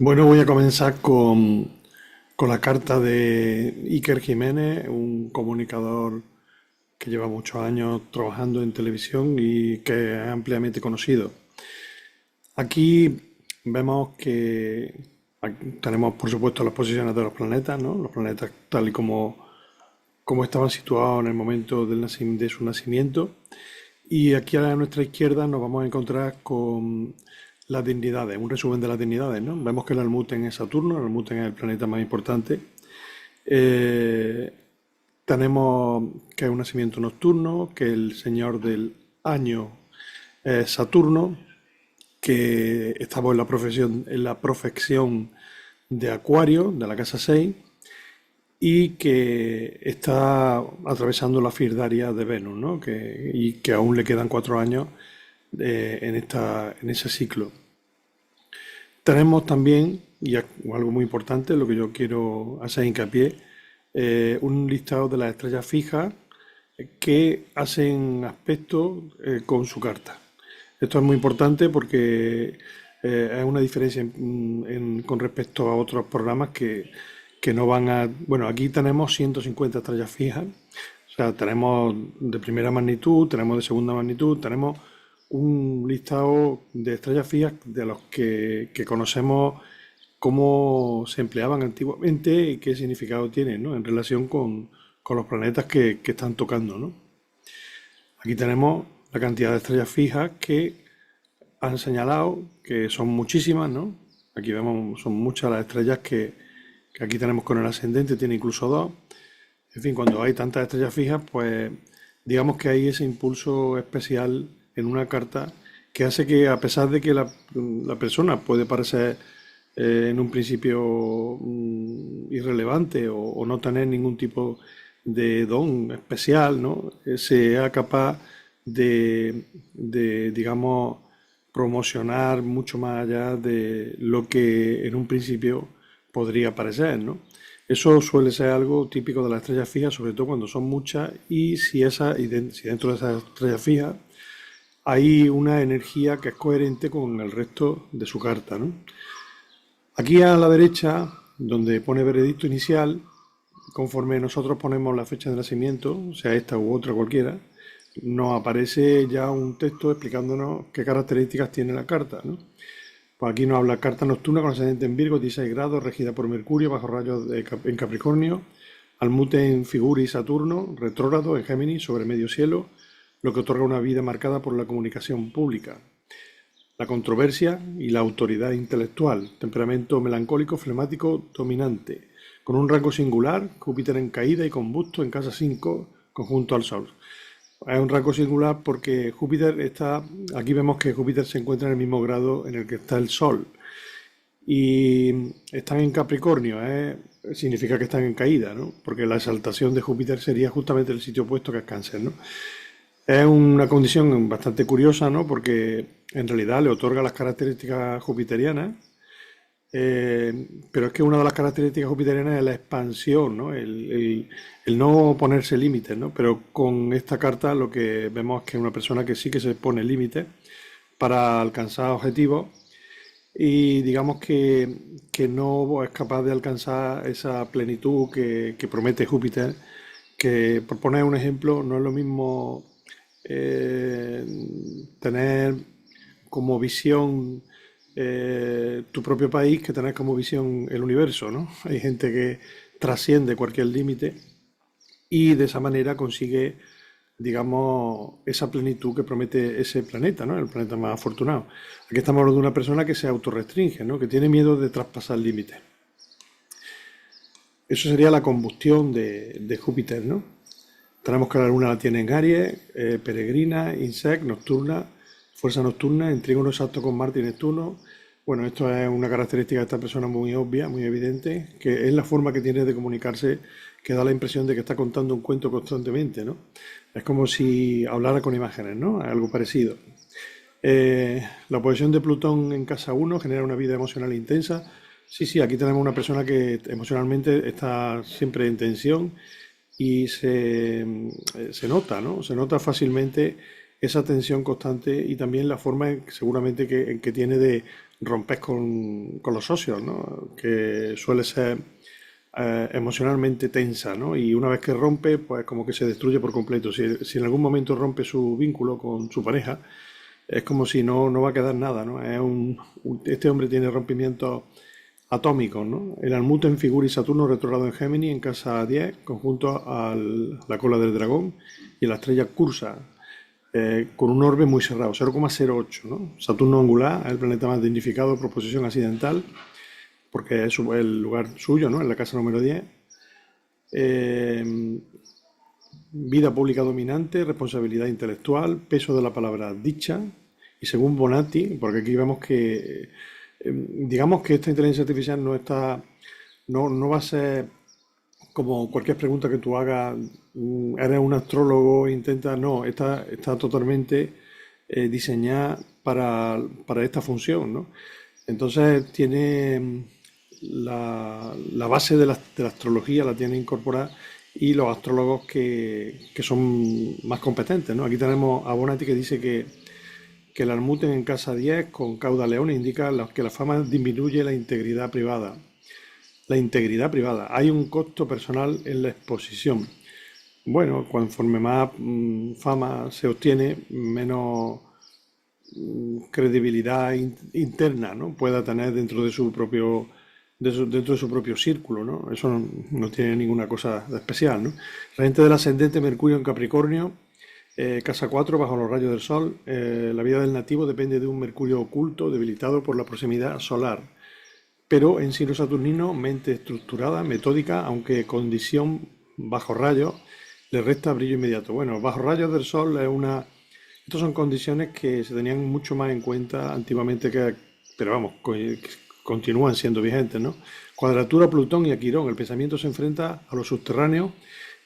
Bueno, voy a comenzar con la carta de Iker Jiménez, un comunicador que lleva muchos años trabajando en televisión y que es ampliamente conocido. Aquí vemos que tenemos, por supuesto, las posiciones de los planetas, ¿no? Los planetas tal y como estaban situados en el momento de su nacimiento. Y aquí a nuestra izquierda nos vamos a encontrar con las dignidades, un resumen de las dignidades, ¿no? Vemos que el Almuten es Saturno, el Almuten es el planeta más importante. Eh, Tenemos que es un nacimiento nocturno, que el señor del año es Saturno, que estamos en la profección de Acuario, de la casa 6 y que está atravesando la Firdaria de Venus, ¿no? Y que aún le quedan 4 años en ese ciclo. Tenemos también, algo muy importante, lo que yo quiero hacer hincapié, un listado de las estrellas fijas que hacen aspecto con su carta. Esto es muy importante porque es una diferencia con respecto a otros programas que no van a... Bueno, aquí tenemos 150 estrellas fijas, o sea, tenemos de primera magnitud, tenemos de segunda magnitud, tenemos un listado de estrellas fijas de los que conocemos cómo se empleaban antiguamente y qué significado tienen, ¿no? En relación con los planetas que están tocando, ¿no? Aquí tenemos la cantidad de estrellas fijas que han señalado, que son muchísimas, ¿no? Aquí vemos, son muchas las estrellas que aquí tenemos con el ascendente, tiene incluso dos. En fin, cuando hay tantas estrellas fijas, pues digamos que hay ese impulso especial en una carta que hace que, a pesar de que la persona puede parecer en un principio irrelevante o no tener ningún tipo de don especial, ¿no? Sea capaz digamos, promocionar mucho más allá de lo que en un principio podría parecer, ¿no? Eso suele ser algo típico de las estrellas fijas, sobre todo cuando son muchas y si dentro de esas estrellas fijas hay una energía que es coherente con el resto de su carta, ¿no? Aquí a la derecha, donde pone veredicto inicial, conforme nosotros ponemos la fecha de nacimiento, sea esta u otra cualquiera, nos aparece ya un texto explicándonos qué características tiene la carta, ¿no? Pues aquí nos habla carta nocturna con ascendente en Virgo, 16 grados, regida por Mercurio, bajo rayos en Capricornio, almute en Figura y Saturno, retrógrado en Géminis, sobre medio cielo, lo que otorga una vida marcada por la comunicación pública, la controversia y la autoridad intelectual, temperamento melancólico, flemático, dominante, con un rango singular, Júpiter en caída y combusto en casa 5, conjunto al Sol. Es un rango singular porque aquí vemos que Júpiter se encuentra en el mismo grado en el que está el Sol. Y están en Capricornio, significa que están en caída, ¿no? Porque la exaltación de Júpiter sería justamente el sitio opuesto que es Cáncer, ¿no? Es una condición bastante curiosa, ¿no? Porque en realidad le otorga las características jupiterianas, pero es que una de las características jupiterianas es la expansión, ¿no? El no ponerse límites, ¿no? Pero con esta carta lo que vemos es que es una persona que sí que se pone límites para alcanzar objetivos y digamos que no es capaz de alcanzar esa plenitud que promete Júpiter, que por poner un ejemplo, no es lo mismo eh, tener como visión tu propio país que tener como visión el universo, ¿no? Hay gente que trasciende cualquier límite y de esa manera consigue, digamos, esa plenitud que promete ese planeta, ¿no? El planeta más afortunado. Aquí estamos hablando de una persona que se autorrestringe, ¿no? Que tiene miedo de traspasar límites. Eso sería la combustión de Júpiter, ¿no? Tenemos que la luna la tiene en Aries, peregrina, insect, nocturna, fuerza nocturna, en trígono exacto con Marte y Neptuno. Bueno, esto es una característica de esta persona muy obvia, muy evidente, que es la forma que tiene de comunicarse, que da la impresión de que está contando un cuento constantemente, ¿no? Es como si hablara con imágenes, ¿no? Algo parecido. La oposición de Plutón en casa 1 genera una vida emocional intensa. Sí, sí, aquí tenemos una persona que emocionalmente está siempre en tensión y se nota, ¿no? Se nota fácilmente esa tensión constante y también la forma seguramente en que tiene rompes con los socios, ¿no? Que suele ser emocionalmente tensa, ¿no? Y una vez que rompe, pues como que se destruye por completo. Si en algún momento rompe su vínculo con su pareja, es como si no va a quedar nada, ¿no? Este hombre tiene rompimientos atómicos, ¿no? El Almuten figura y Saturno retrogrado en Géminis en casa 10, conjunto a la cola del dragón y la estrella Cursa, con un orbe muy cerrado, 0,08, ¿no? Saturno angular es el planeta más dignificado por posición accidental, porque es el lugar suyo, ¿no? En la casa número 10. Eh, Vida pública dominante, responsabilidad intelectual, peso de la palabra dicha. Y según Bonatti, porque aquí vemos que, digamos que esta inteligencia artificial no va a ser como cualquier pregunta que tú hagas, eres un astrólogo, intenta, no, está totalmente diseñada para esta función, ¿no? Entonces tiene la base de la astrología, la tiene incorporada y los astrólogos que son más competentes, ¿no? Aquí tenemos a Bonatti que dice que el Almuten en casa 10 con cauda león indica que la fama disminuye la integridad privada. La integridad privada. Hay un costo personal en la exposición. Bueno, conforme más fama se obtiene, menos credibilidad interna, ¿no? Pueda tener dentro de su propio dentro de su propio círculo, ¿no? Eso no tiene ninguna cosa de especial, ¿no? Regente del ascendente Mercurio en Capricornio, casa 4 bajo los rayos del Sol. La vida del nativo depende de un Mercurio oculto debilitado por la proximidad solar, pero en signo saturnino, mente estructurada, metódica, aunque condición bajo rayos le resta brillo inmediato. Bueno, bajo rayos del Sol es una... Estas son condiciones que se tenían mucho más en cuenta antiguamente, pero vamos, continúan siendo vigentes, ¿no? Cuadratura Plutón y Aquirón. El pensamiento se enfrenta a lo subterráneo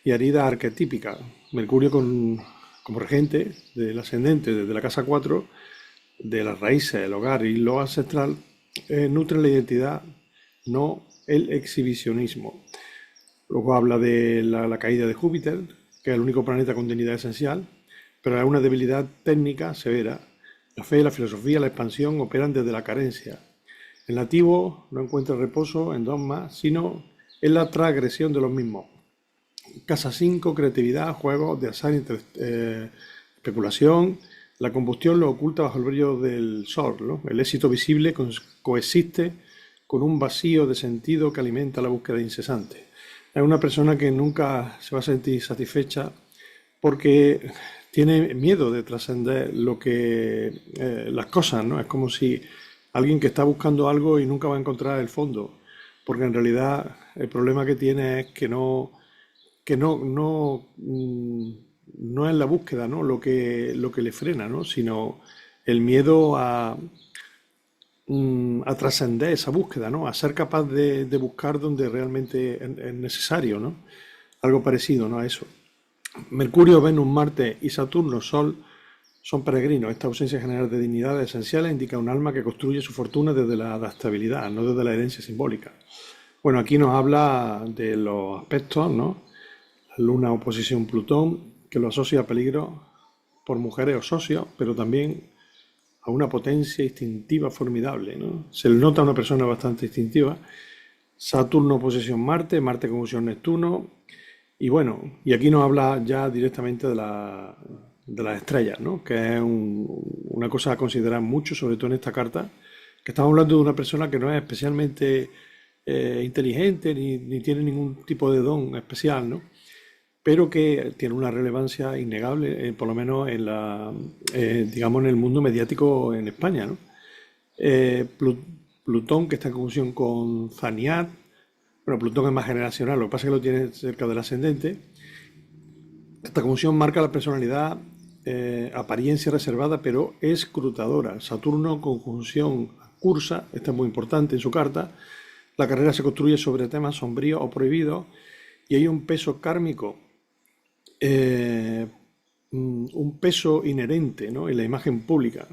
y a heridas arquetípicas. Mercurio como regente del ascendente desde la casa 4 de las raíces, el hogar y lo ancestral, nutren la identidad, no el exhibicionismo. Luego habla de la caída de Júpiter, que es el único planeta con dignidad esencial, pero es una debilidad técnica severa. La fe, la filosofía, la expansión operan desde la carencia. El nativo no encuentra reposo en dogmas, sino en la transgresión de los mismos. Casa 5, creatividad, juegos de azar, especulación. La combustión lo oculta bajo el brillo del sol, ¿no? El éxito visible coexiste con un vacío de sentido que alimenta la búsqueda incesante. Es una persona que nunca se va a sentir satisfecha porque tiene miedo de trascender las cosas, ¿no? Es como si alguien que está buscando algo y nunca va a encontrar el fondo, porque en realidad el problema que tiene es que no es la búsqueda, ¿no? Lo que le frena, ¿no? Sino el miedo a trascender esa búsqueda, ¿no? A ser capaz de buscar donde realmente es necesario, ¿no? Algo parecido, ¿no? A eso. Mercurio, Venus, Marte y Saturno, Sol son peregrinos. Esta ausencia general de dignidades esenciales indica un alma que construye su fortuna desde la adaptabilidad, no desde la herencia simbólica. Bueno, aquí nos habla de los aspectos, ¿no? La Luna oposición Plutón, que lo asocia a peligro por mujeres o socios, pero también a una potencia instintiva formidable, ¿no? Se le nota a una persona bastante instintiva. Saturno oposición Marte, Marte conjunción Neptuno. Y bueno, y aquí nos habla ya directamente de las estrellas, ¿no? Que es una cosa a considerar mucho, sobre todo en esta carta, que estamos hablando de una persona que no es especialmente inteligente ni tiene ningún tipo de don especial, ¿no? Pero que tiene una relevancia innegable, por lo menos digamos, en el mundo mediático en España, ¿no? Plutón, que está en conjunción con Zaniat. Bueno, Plutón es más generacional, lo que pasa es que lo tiene cerca del ascendente. Esta conjunción marca la personalidad, apariencia reservada, pero escrutadora. Saturno, conjunción cursa, esta es muy importante en su carta. La carrera se construye sobre temas sombríos o prohibidos y hay un peso kármico, un peso inherente, ¿no? En la imagen pública.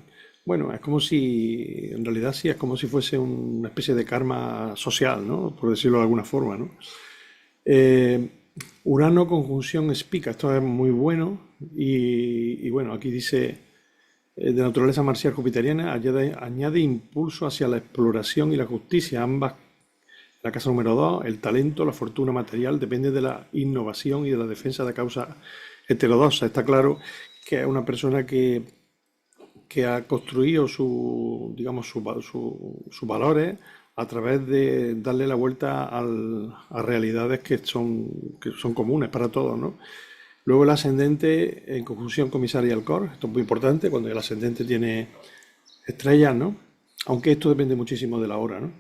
Bueno, es como si, en realidad sí, es como si fuese una especie de karma social, ¿no? Por decirlo de alguna forma, ¿no? Eh, Urano conjunción Spica, esto es muy bueno y bueno, aquí dice de naturaleza marcial jupiteriana, añade impulso hacia la exploración y la justicia. Ambas, la casa número 2, el talento, la fortuna material, depende de la innovación y de la defensa de causas heterodoxas. Está claro que es una persona que ha construido digamos, sus valores a través de darle la vuelta a realidades que son comunes para todos, ¿no? Luego el ascendente en conjunción con mi Sara y Alcor, esto es muy importante cuando el ascendente tiene estrellas, ¿no? Aunque esto depende muchísimo de la hora, ¿no?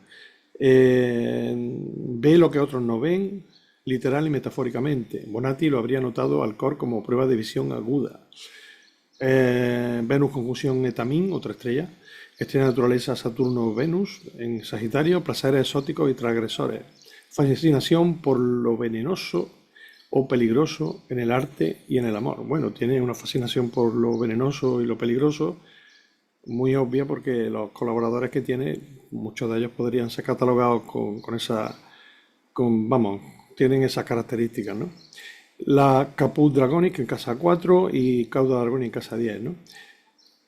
Ve lo que otros no ven, literal y metafóricamente. Bonatti lo habría notado Alcor como prueba de visión aguda. Venus conjunción Etamín, otra estrella. Estrella de naturaleza Saturno-Venus en Sagitario, placeres exóticos y transgresores. Fascinación por lo venenoso o peligroso en el arte y en el amor. Bueno, tiene una fascinación por lo venenoso y lo peligroso muy obvia porque los colaboradores que tiene, muchos de ellos podrían ser catalogados con esa, vamos, tienen esas características, ¿no? La Caput Dragonic en casa 4 y Cauda Dragonic en casa 10, ¿no?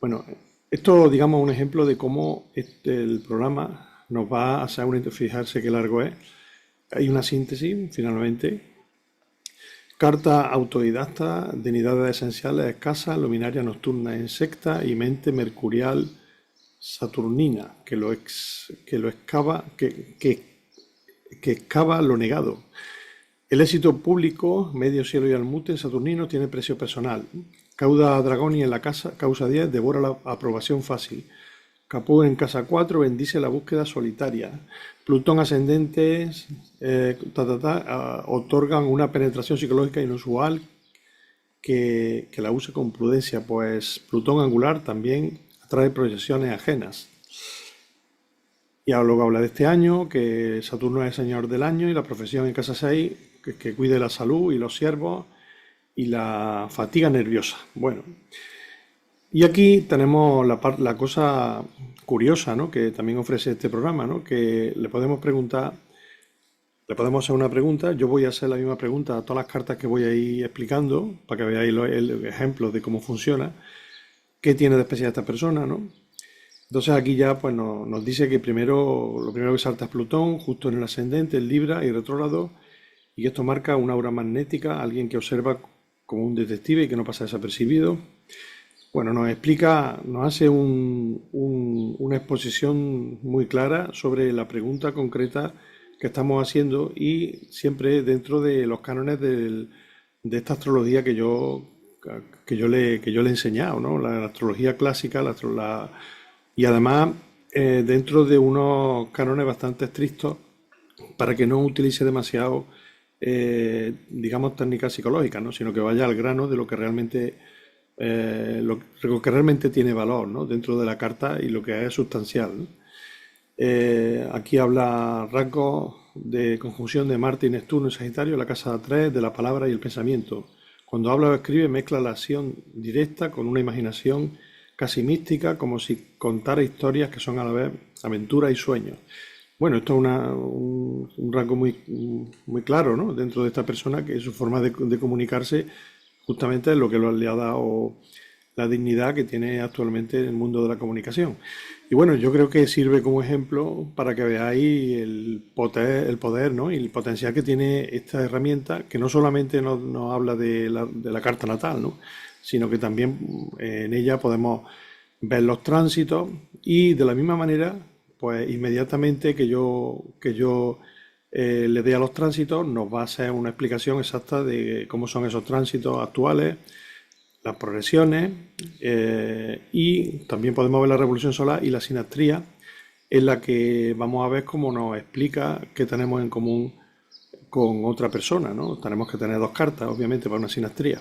Bueno, esto, digamos, un ejemplo de cómo el programa nos va a hacer fijarse qué largo es. Hay una síntesis, finalmente. Carta autodidacta, dignidades esenciales escasas, luminaria nocturna insecta y mente mercurial saturnina, que excava lo negado. El éxito público, medio cielo y almute saturnino tiene precio personal. Cauda Dragoni en la causa 10 devora la aprobación fácil. Capú en casa 4 bendice la búsqueda solitaria. Plutón ascendente otorgan una penetración psicológica inusual que la use con prudencia, pues Plutón angular también atrae proyecciones ajenas. Y ahora luego habla de este año, que Saturno es el señor del año y la profesión en casa 6, que cuide la salud y los siervos y la fatiga nerviosa. Bueno, y aquí tenemos la cosa curiosa, ¿no?, que también ofrece este programa, ¿no?, que le podemos hacer una pregunta. Yo voy a hacer la misma pregunta a todas las cartas que voy a ir explicando para que veáis el ejemplo de cómo funciona, qué tiene de especial esta persona, ¿no? Entonces aquí ya pues nos dice que lo primero que salta es Plutón, justo en el ascendente, en Libra y retrógrado, y esto marca una aura magnética, alguien que observa como un detective y que no pasa desapercibido. Bueno, nos hace una exposición muy clara sobre la pregunta concreta que estamos haciendo y siempre dentro de los cánones de esta astrología que yo le he enseñado, ¿no? La astrología clásica, y además dentro de unos cánones bastante estrictos para que no utilice demasiado, digamos, técnicas psicológicas, ¿no?, sino que vaya al grano de lo que realmente tiene valor, ¿no?, dentro de la carta y lo que es sustancial, ¿no? Aquí habla rasgos de conjunción de Marte y Neptuno en Sagitario, la casa 3 de la palabra y el pensamiento. Cuando habla o escribe mezcla la acción directa con una imaginación casi mística, como si contara historias que son a la vez aventuras y sueños. Bueno, esto es un rasgo muy claro, ¿no?, dentro de esta persona, que su forma de comunicarse justamente es lo que le ha dado la dignidad que tiene actualmente en el mundo de la comunicación. Y bueno, yo creo que sirve como ejemplo para que veáis el poder, ¿no?, y el potencial que tiene esta herramienta, que no solamente nos habla de la carta natal, ¿no?, sino que también en ella podemos ver los tránsitos y de la misma manera, pues inmediatamente que yo le dé a los tránsitos, nos va a hacer una explicación exacta de cómo son esos tránsitos actuales, las progresiones, y también podemos ver la revolución solar y la sinastría, en la que vamos a ver cómo nos explica qué tenemos en común con otra persona, ¿no? Tenemos que tener dos cartas, obviamente, para una sinastría.